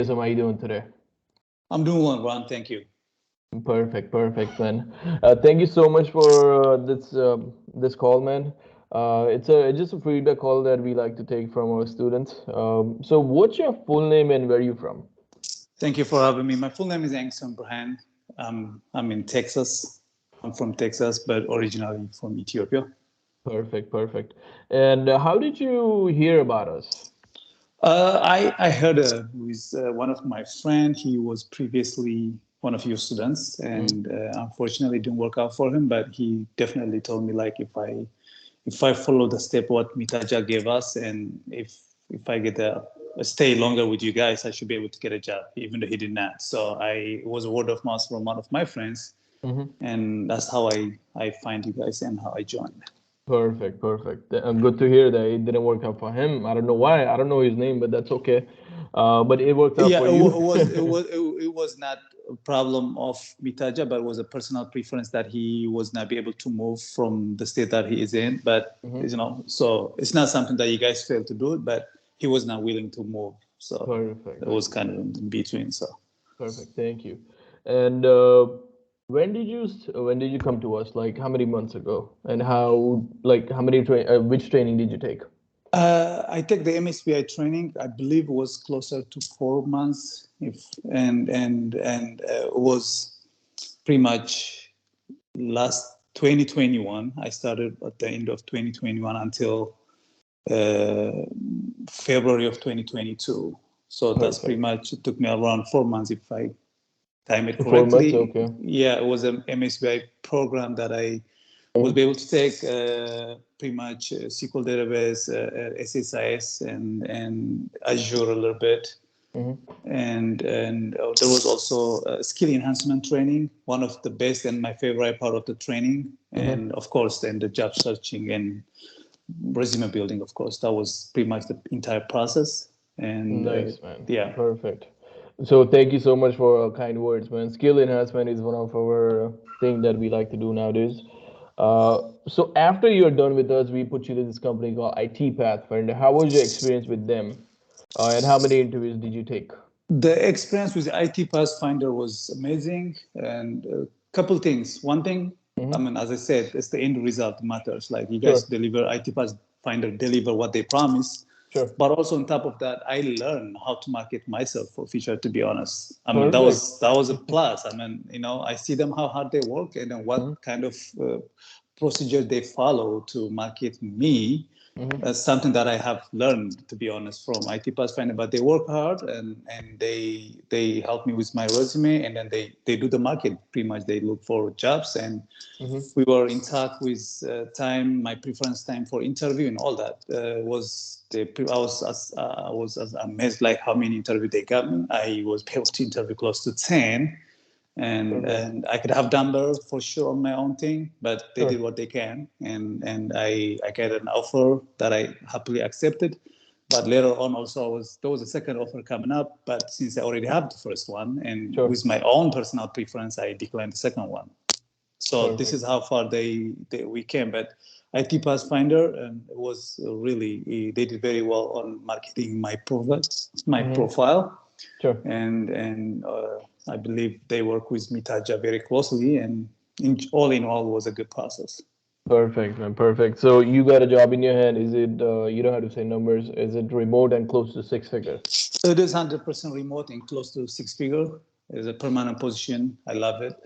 So how are you doing today? I'm doing well, Ron. Thank you. Perfect, man. Thank you so much for this call, man. It's just a feedback call that we like to take from our students. So, what's your full name and where are you from? Thank you for having me. My full name is Angesom Berhane. I'm in Texas. I'm from Texas, but originally from Ethiopia. Perfect. And how did you hear about us? I heard with one of my friend. He was previously one of your students, Mm, and unfortunately, it didn't work out for him. But he definitely told me like if I follow the step what Mitaja gave us, and if I get a stay longer with you guys, I should be able to get a job, even though he did not. So it was a word of mouth from one of my friends, mhm. and that's how I find you guys and how I joined. Perfect. Good to hear that it didn't work out for him. I don't know why. I don't know his name, but that's okay. But it worked out Yeah, for it, you. it was not a problem of Mitaja, but it was a personal preference that he was not be able to move from the state that he is in. But Mhm. so it's not something that you guys failed to do, but he was not willing to move. So it Perfect. was kind of in between. So Perfect. Thank you. And when did you come to us? Like how many months ago? And how many which training did you take? I take the MSBI training. I believe it was closer to 4 months, if and it was pretty much last 2021. I started at the end of 2021 until uh, February of 2022. So that's pretty Perfect. much, it took me around 4 months if I time it 4 months. correctly. Okay. Yeah, it was an MSBI program that I was Mhm. able to take pretty much SQL database, SSIS, and Azure a little bit. Mhm. And there was also skill enhancement training, one of the best and my favorite part of the training. Mhm. And of course, then the job searching and resume building. Of course, that was pretty much the entire process. And Nice, man. yeah, Perfect. So thank you so much for kind words, man. Skill enhancement is one of our thing that we like to do nowadays. So after you're done with us, we put you to this company called IT Pathfinder. How was your experience with them? And how many interviews did you take? the experience with IT Pathfinder was amazing. And a couple things. One thing, I Hmm. mean, as I said, it's the end result matters. Like you guys Sure, deliver, IT Pathfinder deliver what they promise. sure. But also on top of that, I learned how to market myself for future. To be honest, I mean Perfect. that was a plus. I mean, I see them how hard they work and then Hmm. what kind of procedure they follow to market me. Hmm. That's something that I have learned, to be honest, from IT Pathfinder. But they work hard and they help me with my resume, and then they do the market. Pretty much, they look for jobs, and Hmm. we were in touch with time, my preference time for interview, and all that was the. I was as amazed like how many interview they got me. I was able to interview close to 10, Perfect. and I could have done better for sure on my own thing, but they did Sure. what they can, and I got an offer that I happily accepted. But later on, also there was a second offer coming up, but since I already have the first one, and Sure. with my own personal preference, I declined the second one. So this is Perfect. how far we came. But IT Pathfinder was really, they did very well on marketing my Hmm. profile, Sure. and I believe they work with Mitaja very closely, and in all was a good process. Perfect, man. Perfect. So you got a job in your hand. Is it, you don't have to say numbers. Is it remote and close to six figure? It is 100% remote and close to six figure. It's a permanent position. I love it.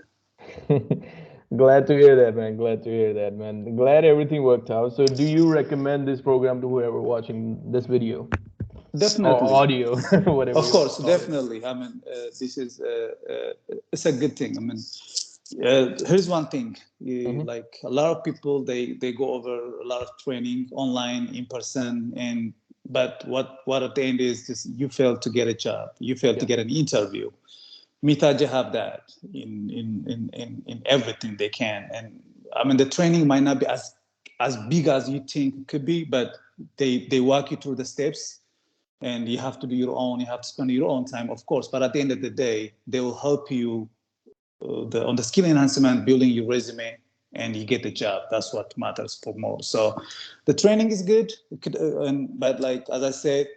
Glad to hear that, man. Glad to hear that, man. Glad everything worked out. So do you recommend this program to whoever watching this video or Definitely. audio, whatever Of you want to course, call it? definitely. I mean, this is it's a good thing. I mean, here's one thing: Hmm. like a lot of people, they go over a lot of training online, in person, and but what at the end is just you fail to get a job, you fail to Yeah. get an interview. Mitaja have that in everything they can, and I mean the training might not be as big as you think it could be, but they walk you through the steps and you have to do your own, you have to spend your own time, of course, but at the end of the day they will help you on the skill enhancement, building your resume, and you get the job. That's what matters for more. So the training is good, but like as I said,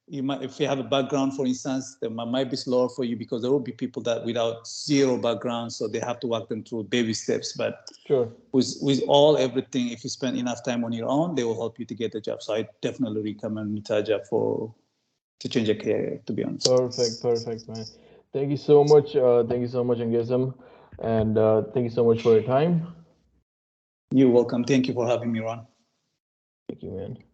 you might, if you have a background, for instance, that might be slower for you because there will be people that without zero background, so they have to walk them through baby steps. But Sure. with all everything, if you spend enough time on your own, they will help you to get the job. So I definitely recommend Mitaja for to change your career. To be honest. Perfect, perfect, man. Thank you so much. Thank you so much, Angesom, and thank you so much for your time. You're welcome. Thank you for having me, Ron. Thank you, man.